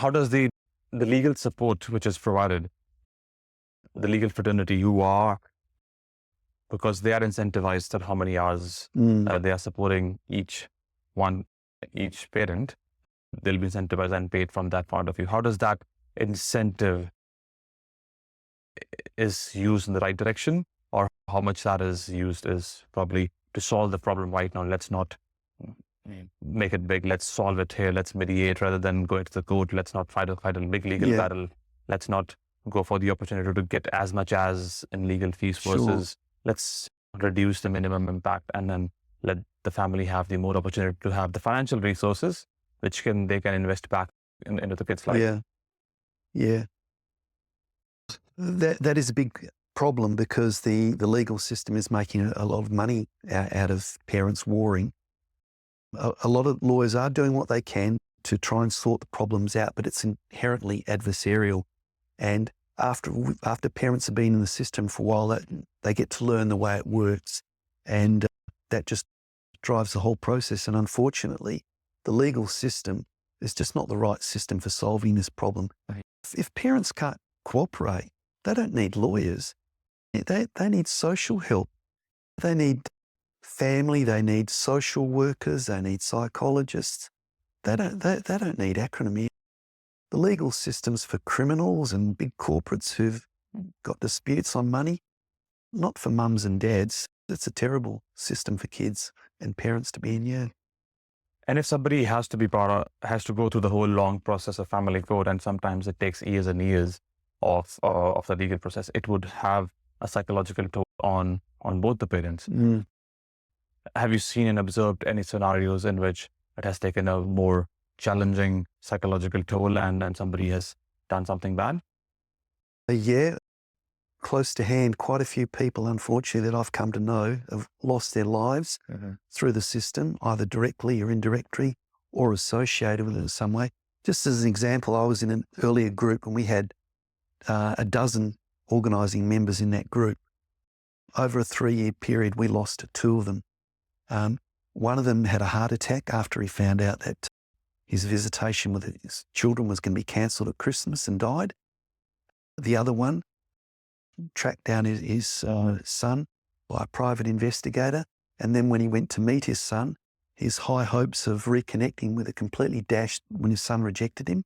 how does the legal support which is provided, the legal fraternity who are, because they are incentivized at how many hours they are supporting each parent, they'll be incentivized and paid from that point of view. How does that incentive is used in the right direction, or how much that is used is probably to solve the problem right now? Let's not make it big. Let's solve it here. Let's mediate rather than go to the court. Let's not fight a big legal battle. Let's not go for the opportunity to get as much as in legal fees versus let's reduce the minimum impact and then let the family have the more opportunity to have the financial resources which they can invest back into the kids' life. Yeah. That is a big problem because the legal system is making a lot of money out of parents warring. A lot of lawyers are doing what they can to try and sort the problems out, but it's inherently adversarial. And after parents have been in the system for a while, they get to learn the way it works. And that just drives the whole process. And unfortunately, the legal system is just not the right system for solving this problem. If parents can't cooperate, they don't need lawyers. They need social help. They need family, they need social workers, they need psychologists. They don't need acronym. The legal system's for criminals and big corporates who've got disputes on money, not for mums and dads. It's a terrible system for kids and parents to be in, And if somebody has to go through the whole long process of family court, and sometimes it takes years and years of the legal process, it would have a psychological toll on both the parents. Have you seen and observed any scenarios in which it has taken a more challenging psychological toll and somebody has done something bad? Yeah, close to hand, quite a few people, unfortunately, that I've come to know have lost their lives through the system, either directly or indirectly, or associated with it in some way. Just as an example, I was in an earlier group and we had a dozen organising members in that group. Over a 3-year period, we lost 2 of them. One of them had a heart attack after he found out that his visitation with his children was going to be cancelled at Christmas and died. The other one tracked down his son by a private investigator, and then when he went to meet his son, his high hopes of reconnecting with it completely dashed when his son rejected him.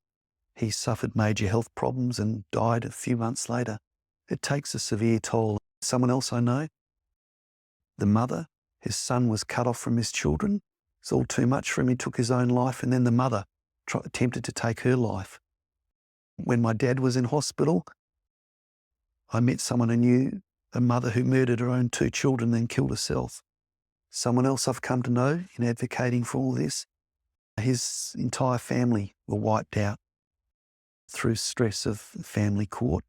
He suffered major health problems and died a few months later. It takes a severe toll. Someone else I know, the mother, his son was cut off from his children. It's all too much for him. He took his own life, and then the mother attempted to take her life. When my dad was in hospital, I met someone who knew a mother who murdered her own 2 children, then killed herself. Someone else I've come to know in advocating for all this, his entire family were wiped out through stress of family court.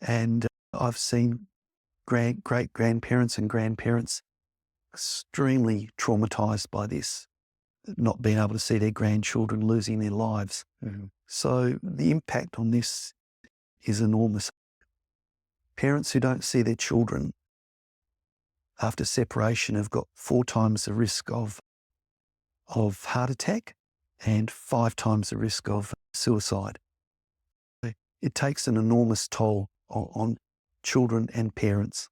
And I've seen great-grandparents and grandparents extremely traumatised by this, not being able to see their grandchildren losing their lives. So the impact on this is enormous. Parents who don't see their children after separation have got 4 times the risk of heart attack and 5 times the risk of suicide. It takes an enormous toll on children and parents.